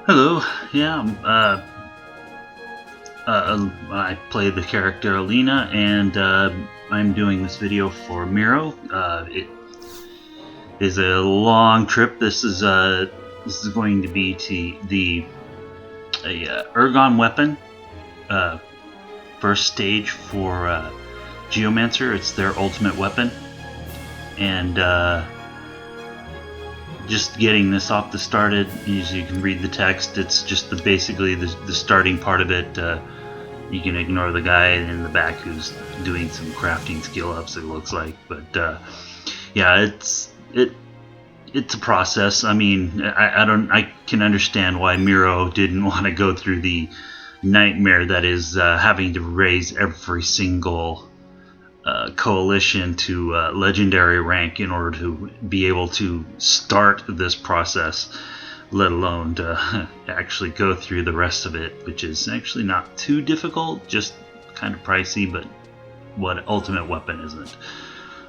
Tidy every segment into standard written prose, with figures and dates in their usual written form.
Hello. Yeah, I play the character Alina, and I'm doing this video for Miro. It is a long trip. This is going to be to the Ergon weapon, uh, first stage for Geomancer. It's their ultimate weapon, and just getting this off the started. As you can read the text, it's just basically the starting part of it. You can ignore the guy in the back who's doing some crafting skill ups, it looks like, but yeah, it's a process. I mean, I can understand why Miro didn't want to go through the nightmare that is having to raise every single coalition to legendary rank in order to be able to start this process, let alone to actually go through the rest of it, which is actually not too difficult, just kind of pricey, but what ultimate weapon isn't.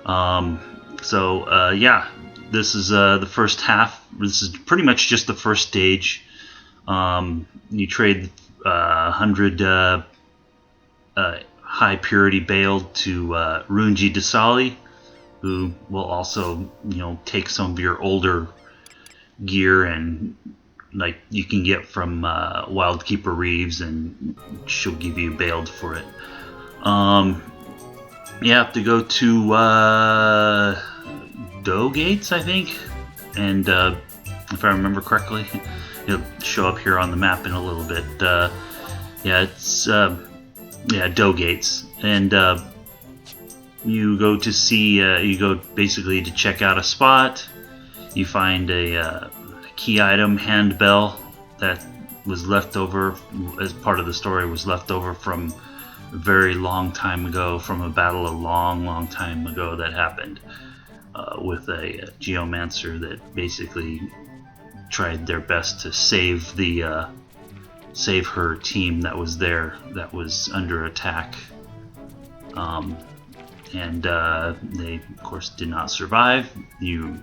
Yeah, this is the first half. This is pretty much just the first stage. You trade 100 high purity bale to Runji Desali, who will also, take some of your older gear and like you can get from Wildkeeper Reeves, and she'll give you bailed for it. You have to go to Doe Gates, I think, and if I remember correctly, it'll show up here on the map in a little bit. Yeah, it's Doe Gates, and you go to see, you go basically to check out a spot. You find a key item, handbell, that was left over as part of the story, was left over from a very long time ago, from a battle a long time ago that happened with a geomancer that basically tried their best to save her team that was there, that was under attack, and they of course did not survive. You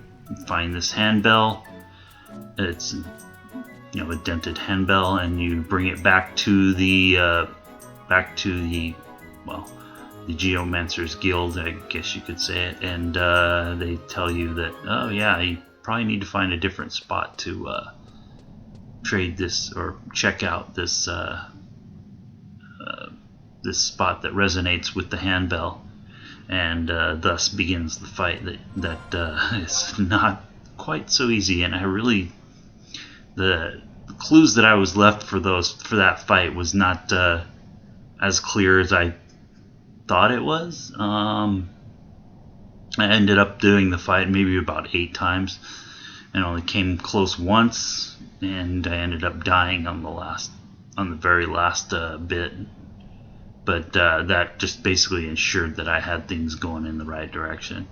find this handbell. It's a dented handbell, and you bring it back to the the Geomancer's Guild, I guess you could say it, and they tell you that, oh yeah, you probably need to find a different spot to trade this or check out this this spot that resonates with the handbell, and thus begins the fight that is not quite so easy. And the clues that I was left for that fight was not as clear as I thought it was. I ended up doing the fight maybe about 8 times and only came close once, and I ended up dying on the very last bit. But that just basically ensured that I had things going in the right direction.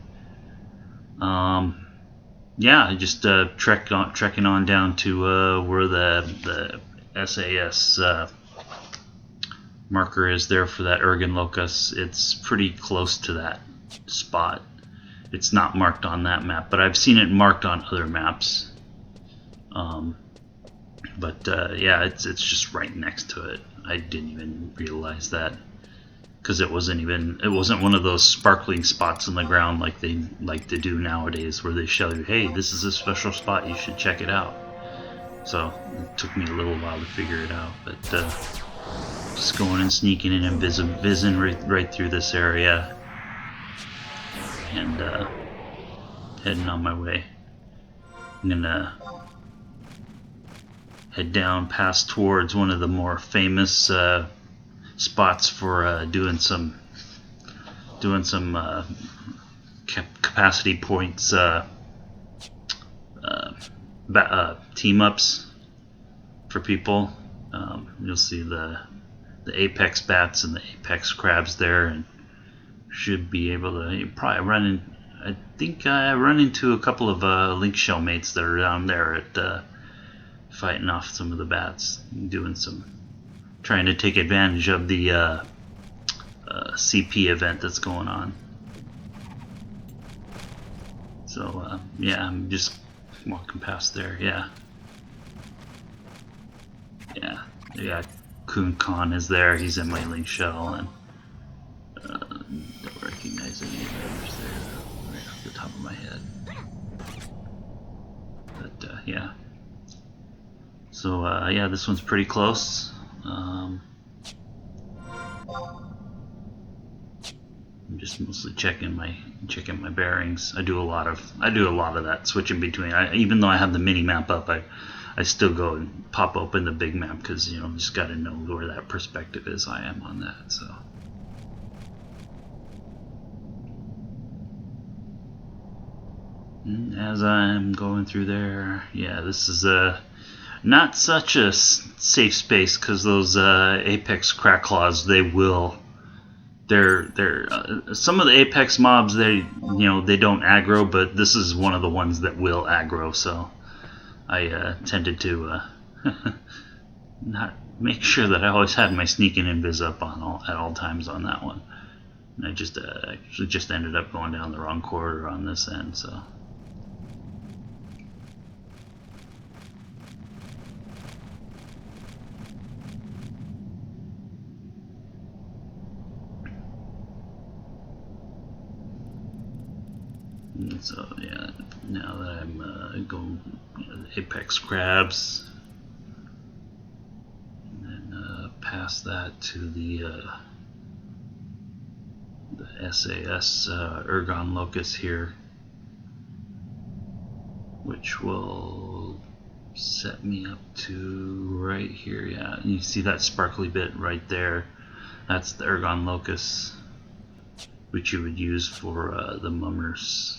Yeah, just trekking on down to where the SAS marker is there for that Ergon locus. It's pretty close to that spot. It's not marked on that map, but I've seen it marked on other maps. Yeah, it's just right next to it. I didn't even realize that, because it wasn't one of those sparkling spots on the ground like they like to do nowadays, where they show you, hey, this is a special spot, you should check it out. So it took me a little while to figure it out, but just going and sneaking in and visiting right through this area, and heading on my way. I'm gonna head down past towards one of the more famous spots for doing some capacity points, team ups for people. You'll see the apex bats and the apex crabs there, and should be able to probably run in. I think I run into a couple of link shell mates that are down there at fighting off some of the bats, trying to take advantage of the CP event that's going on. So yeah, I'm just walking past there. Yeah, Yeah, Kun Khan is there. He's in my link shell, and don't recognize any of the others there right off the top of my head. But yeah. So yeah, this one's pretty close. I'm just mostly checking my bearings. I do a lot of that switching between. Even though I have the mini map up, I still go and pop open the big map because just got to know where that perspective is. I am on that, so. And as I'm going through there, yeah, this is not such a safe space because those apex crack claws, they're some of the apex mobs, they don't aggro, but this is one of the ones that will aggro, so I tended to not make sure that I always had my sneak and invis up at all times on that one. And I just actually just ended up going down the wrong corridor on this end, so. And so yeah, now that I'm going apex crabs, and then past that to the SAS Ergon locus here, which will set me up to right here. Yeah, you see that sparkly bit right there? That's the Ergon locus, which you would use for the mummers.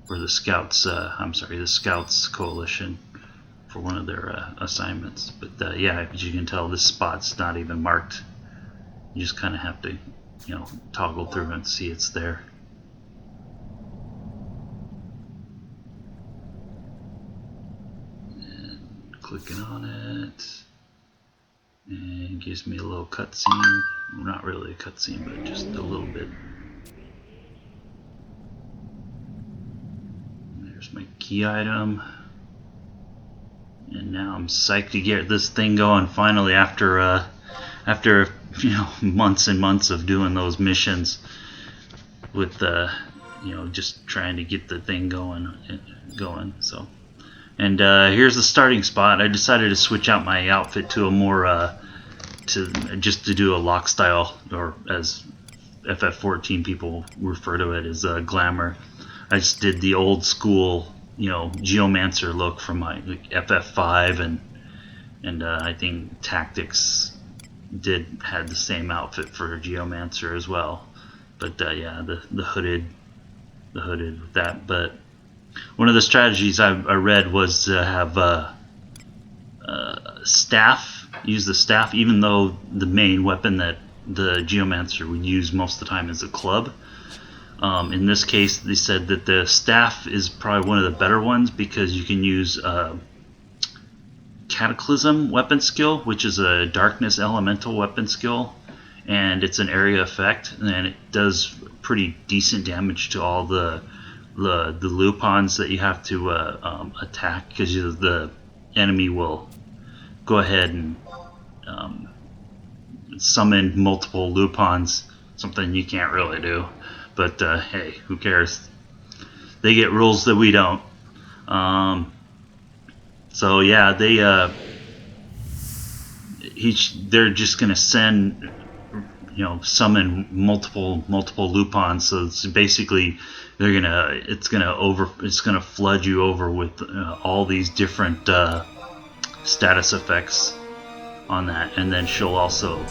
Or the Scouts, I'm sorry, the Scouts Coalition for one of their assignments. But yeah, as you can tell, this spot's not even marked. You just kind of have to, toggle through and see it's there. And clicking on it, and it gives me a little cutscene. Well, not really a cutscene, but just a little bit. There's my key item, and now I'm psyched to get this thing going finally after months and months of doing those missions with just trying to get the thing going. So, and here's the starting spot. I decided to switch out my outfit to a more to do a lock style, or as FF14 people refer to it as glamour. I just did the old school, Geomancer look from my FF5, and I think Tactics had the same outfit for Geomancer as well. But yeah, the hooded with that. But one of the strategies I read was to have staff. Use the staff, even though the main weapon that the Geomancer would use most of the time is a club. In this case, they said that the staff is probably one of the better ones because you can use Cataclysm weapon skill, which is a darkness elemental weapon skill, and it's an area effect, and it does pretty decent damage to all the Lupons that you have to attack, because the enemy will go ahead and summon multiple Lupons, something you can't really do. But hey, who cares? They get rules that we don't. So yeah, they're just gonna send, summon multiple Lupons. So it's basically it's gonna flood you over with all these different status effects on that, and then she'll also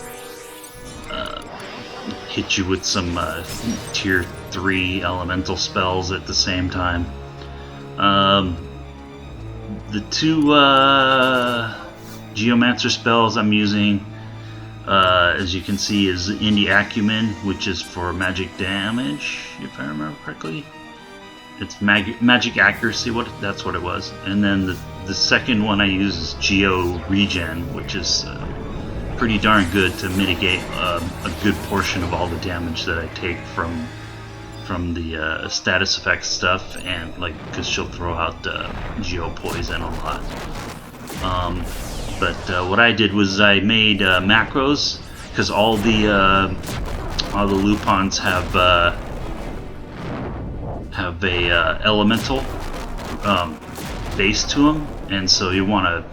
hit you with some tier 3 elemental spells at the same time. The two Geomancer spells I'm using, as you can see, is Indie Acumen, which is for magic damage, if I remember correctly. It's magic accuracy, that's what it was. And then the second one I use is Geo Regen, which is pretty darn good to mitigate a good portion of all the damage that I take from the status effect stuff, and because she'll throw out Geo Poison a lot. But what I did was I made macros, because all the Lupons have a elemental base to them, and so you want to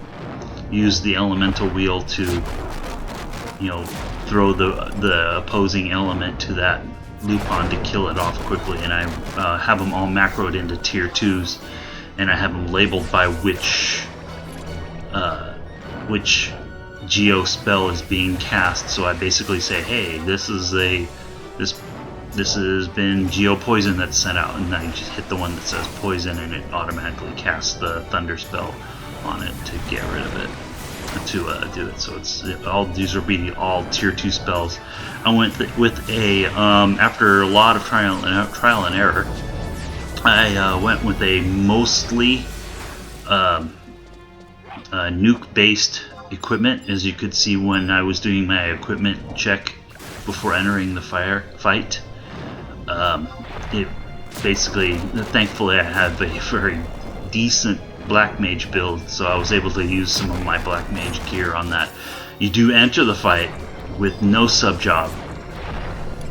use the elemental wheel to, you know, throw the opposing element to that Lupon to kill it off quickly. And I have them all macroed into tier 2s, and I have them labeled by which Geo spell is being cast. So I basically say, hey, this has been Geo Poison that's sent out, and I just hit the one that says Poison, and it automatically casts the Thunder spell on it to get rid of it, to do it. So these will be all tier 2 spells. I went with a after a lot of trial and error, I went with a mostly nuke-based equipment. As you could see when I was doing my equipment check before entering the fight, it basically, thankfully, I have a very decent Black Mage build, so I was able to use some of my Black Mage gear on that. You do enter the fight with no sub-job,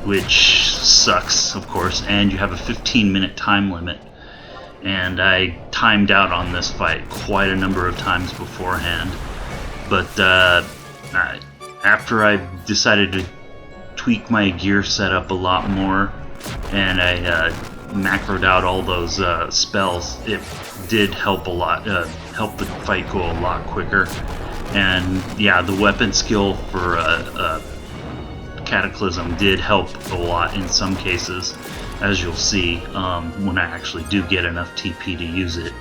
which sucks, of course, and you have a 15-minute time limit. And I timed out on this fight quite a number of times beforehand. But after I decided to tweak my gear setup a lot more, and I macroed out all those spells, it did help a lot, help the fight go a lot quicker. And yeah, the weapon skill for Cataclysm did help a lot in some cases, as you'll see when I actually do get enough TP to use it.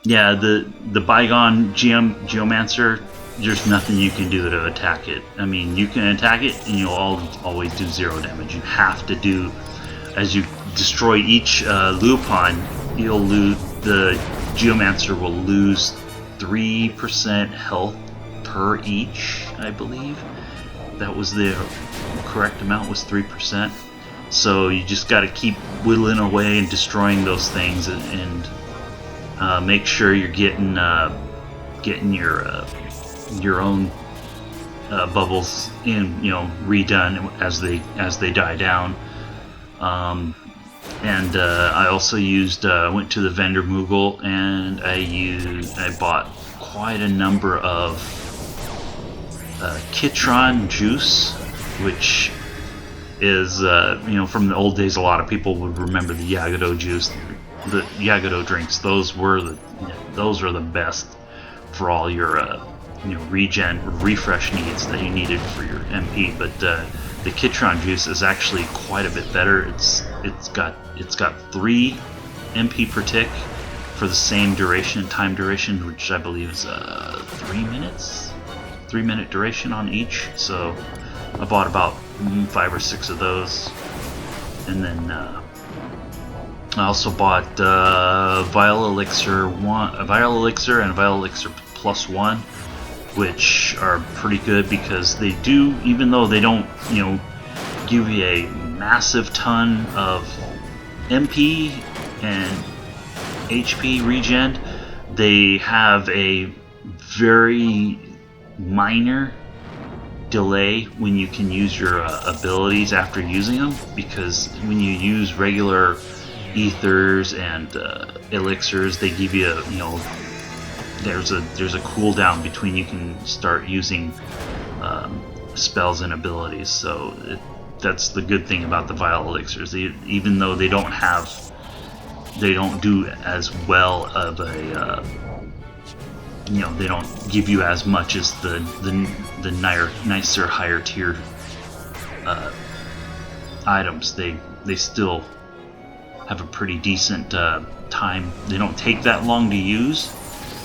Yeah, the Bygone Geomancer, there's nothing you can do to attack it. I mean, you can attack it and you'll always do 0 damage. You have to do, as you destroy each Lupon, the Geomancer will lose 3% health per each, I believe. That was the correct amount, was 3%. So you just got to keep whittling away and destroying those things, and make sure you're getting your own bubbles in, redone as they die down. And I also went to the vendor Moogle, and I bought quite a number of Kitron juice, which is from the old days. A lot of people would remember the Yagato juice, the Yagato drinks. Those are the best for all your refresh needs that you needed for your MP. But the Kitron juice is actually quite a bit better. It's got 3 MP per tick for the same time duration, which I believe is 3 minutes. 3-minute duration on each. So I bought about 5 or 6 of those, and then I also bought Vile Elixir and Vile Elixir +1, which are pretty good because they do, even though they don't give you a massive ton of MP and HP regen, they have a very minor delay when you can use your abilities after using them, because when you use regular ethers and elixirs, they give you there's a cooldown between you can start using spells and abilities. So that's the good thing about the Vile Elixirs. Even though they don't do as well of a they don't give you as much as the nicer higher tier items. They still have a pretty decent time. They don't take that long to use,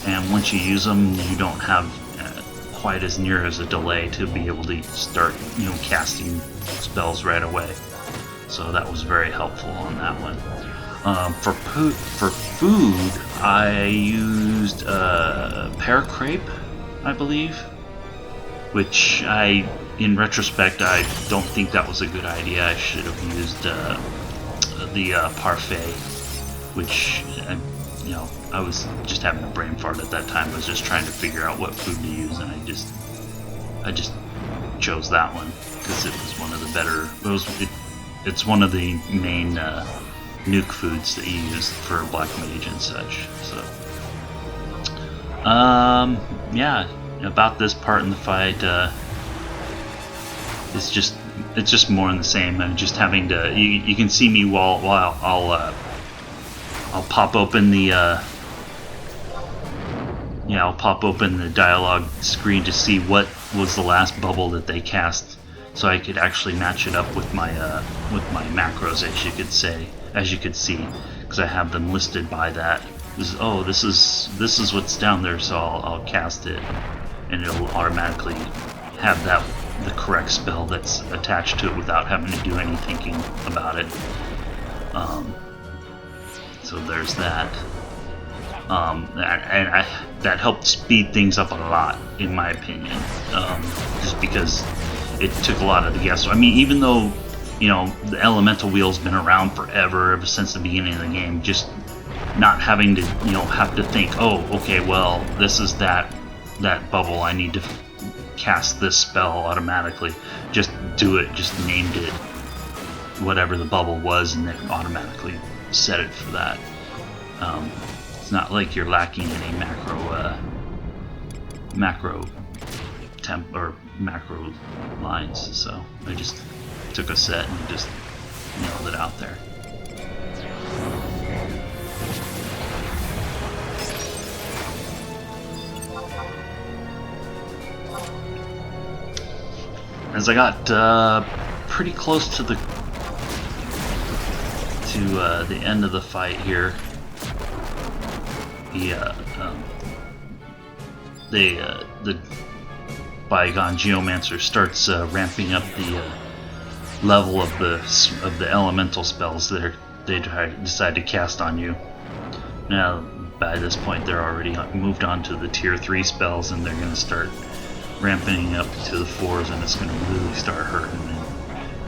and once you use them, you don't have quite as near as a delay to be able to start casting spells right away. So that was very helpful on that one. For food, I used pear crepe, I believe, which in retrospect, I don't think that was a good idea. I should have used the parfait, which I was just having a brain fart at that time. I was just trying to figure out what food to use, and I just chose that one because it was one of the better. It's one of the main nuke foods that you use for black mage and such. So, yeah, about this part in the fight, it's just more in the same. I'm just having to. You can see me while I'll pop open the I'll pop open the dialogue screen to see what was the last bubble that they cast, so I could actually match it up with my macros, as you could see, because I have them listed by that. This is what's down there, so I'll cast it, and it'll automatically have the correct spell that's attached to it without having to do any thinking about it. So there's that. That helped speed things up a lot, in my opinion, just because it took a lot of the guesswork. I mean, even though, the elemental wheel's been around forever, ever since the beginning of the game, just not having to, have to think, oh, okay, well, this is that bubble, I need to cast this spell automatically. Just do it, just named it whatever the bubble was, and it automatically set it for that. It's not like you're lacking any macro temp or macro lines, so I just took a set and just nailed it out there. As I got pretty close to the end of the fight here, the Bygone Geomancer starts ramping up the level of the elemental spells that they decide to cast on you. Now, by this point, they're already moved on to the tier 3 spells, and they're going to start ramping up to the 4s, and it's going to really start hurting.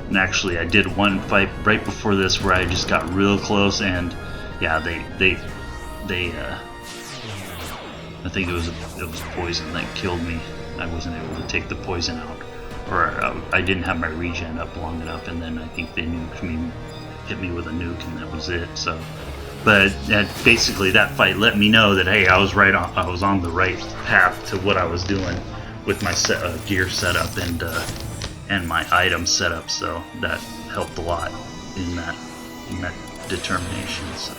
And actually, I did one fight right before this where I just got real close, and yeah, they I think it was poison that killed me. I wasn't able to take the poison out, or I didn't have my regen up long enough, and then I think they hit me with a nuke, and that was it. So, but basically that fight let me know that, hey, I was on the right path to what I was doing with my gear setup and my item setup. So that helped a lot in that determination. So.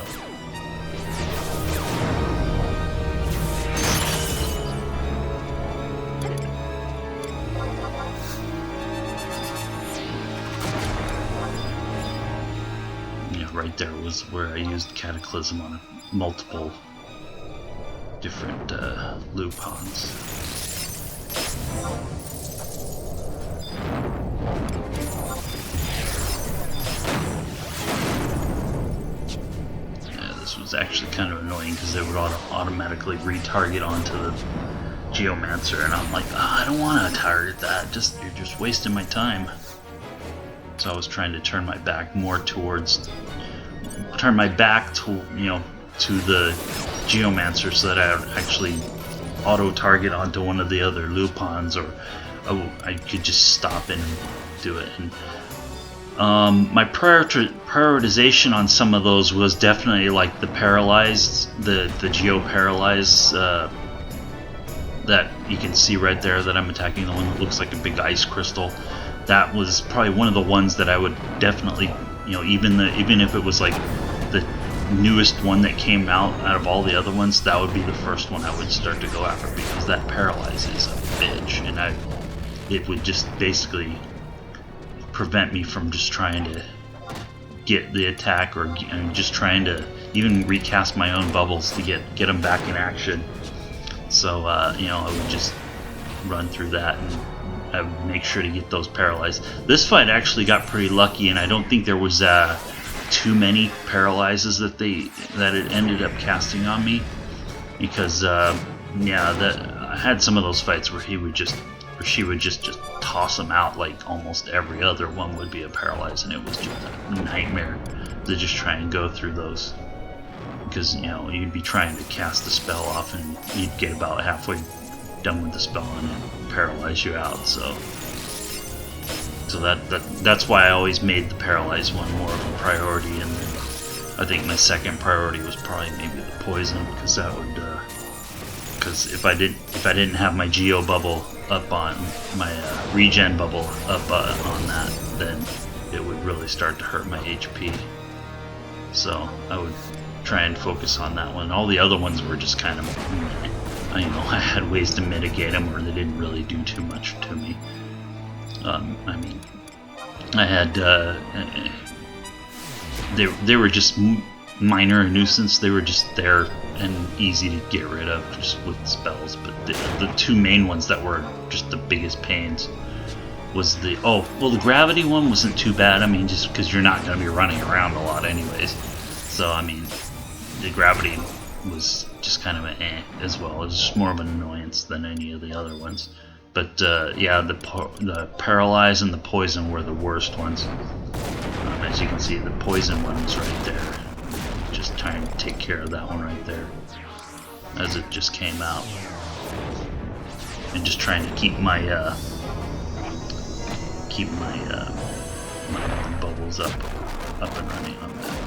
Right there was where I used Cataclysm on multiple different Lupons. Yeah, this was actually kind of annoying because they would automatically retarget onto the Geomancer, and I'm like, I don't want to target that. You're just wasting my time. So I was trying to turn my back more towards. Turn my back to the Geomancer so that I would actually auto-target onto one of the other Lupons, or I could just stop and do it. And my prioritization on some of those was definitely like the paralyzed, the Geo-paralyzed that you can see right there that I'm attacking, the one that looks like a big ice crystal. That was probably one of the ones that I would definitely, even if it was like the newest one that came out of all the other ones, that would be the first one I would start to go after, because that paralyzes a bitch, and it would just basically prevent me from just trying to get the attack, or just trying to even recast my own bubbles to get them back in action. So I would just run through that, and I would make sure to get those paralyzed. This fight actually got pretty lucky, and I don't think there was too many paralyzes that it ended up casting on me, because I had some of those fights where she would just toss them out like almost every other one would be a paralyze, and it was just a nightmare to just try and go through those. because you know you'd be trying to cast the spell off and you'd get about halfway done with the spell and it'd paralyze you out. So that's why I always made the paralyzed one more of a priority, and then I think my second priority was probably maybe the poison, because that would because if I didn't have my Geo bubble up on my regen bubble up on that, then it would really start to hurt my HP. So I would try and focus on that one. All the other ones were just kind of, you know, I had ways to mitigate them where they didn't really do too much to me. I mean, I had they were just minor nuisance. They were just there and easy to get rid of just with spells. But the two main ones that were just the biggest pains was the the gravity one wasn't too bad. I mean, just because you're not going to be running around a lot anyways. So I mean, the gravity was just kind of an as well. It was just more of an annoyance than any of the other ones. But yeah, the paralyze and the poison were the worst ones. As you can see, the poison one was right there. Just trying to take care of that one right there as it just came out, and just trying to keep my my bubbles up and running on that.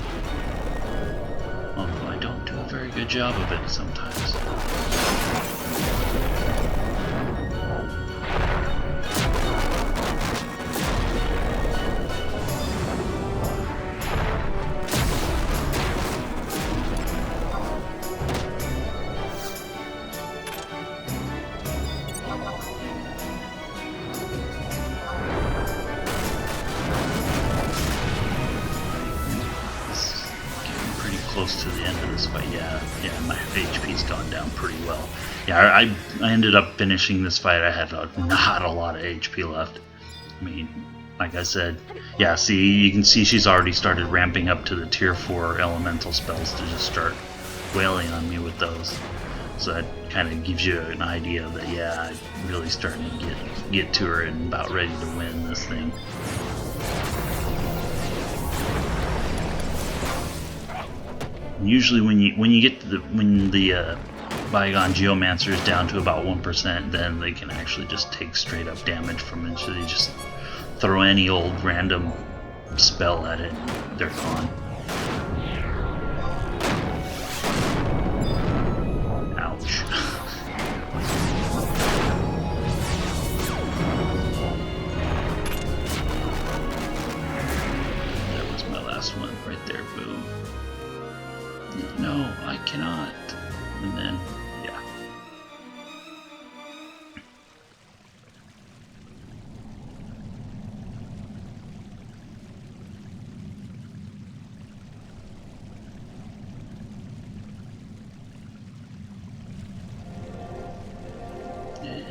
Although I don't do a very good job of it sometimes. Close to the end of this fight. Yeah, my HP's gone down pretty well. Yeah, I ended up finishing this fight. I had not a lot of HP left. I mean, like I said, yeah, see, you can see she's already started ramping up to the tier 4 elemental spells to just start wailing on me with those. So that kind of gives you an idea that, yeah, I'm really starting to get to her and about ready to win this thing. Usually when you get to the Bygone Geomancer is down to about 1%, then they can actually just take straight up damage from it. So they just throw any old random spell at it and they're gone. Ouch. That was my last one right there, boom. No, I cannot. And then, yeah.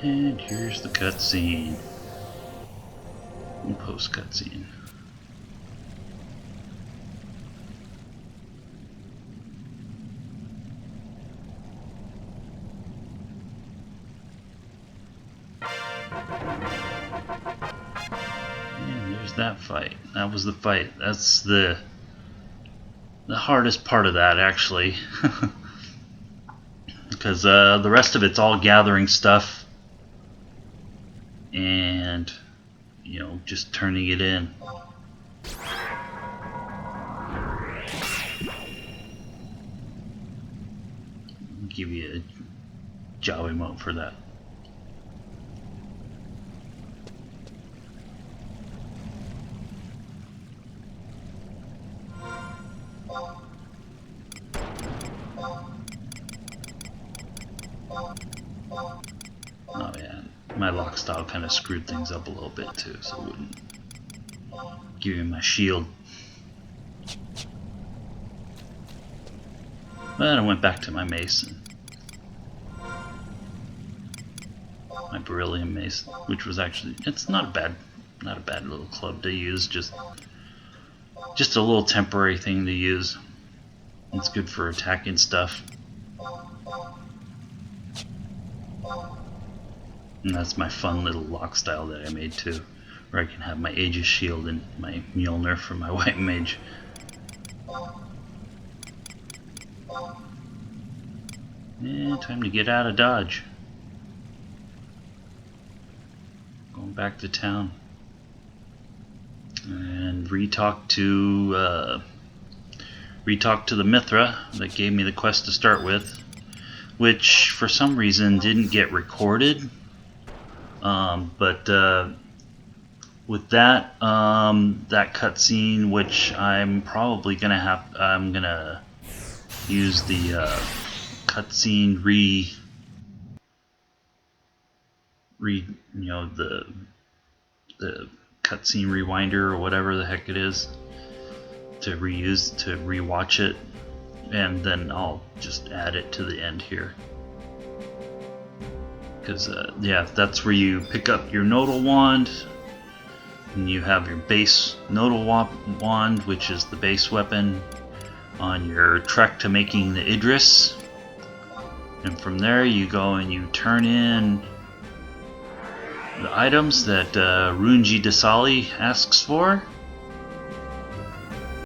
And here's the cutscene. Post cutscene. That fight. That was the fight. That's the hardest part of that, actually. Because the rest of it's all gathering stuff and, you know, just turning it in. I'll give you a job emote for that. Oh yeah, my lock style kind of screwed things up a little bit too, so it wouldn't give me my shield. But then I went back to my mace, my beryllium mace, which was actually, it's not a bad little club to use, just a little temporary thing to use. It's good for attacking stuff. And that's my fun little lock style that I made too, where I can have my Aegis shield and my Mjolnir for my white mage. Time to get out of Dodge. Going back to town. And re-talk to the Mithra that gave me the quest to start with, which for some reason didn't get recorded. But with that that cutscene, which I'm probably I'm gonna use the cutscene the cutscene rewinder or whatever the heck it is, to rewatch it, and then I'll just add it to the end here. Because yeah, that's where you pick up your nodal wand, and you have your base nodal wand, which is the base weapon, on your trek to making the Idris. And from there you go and you turn in the items that Runji Dasali asks for,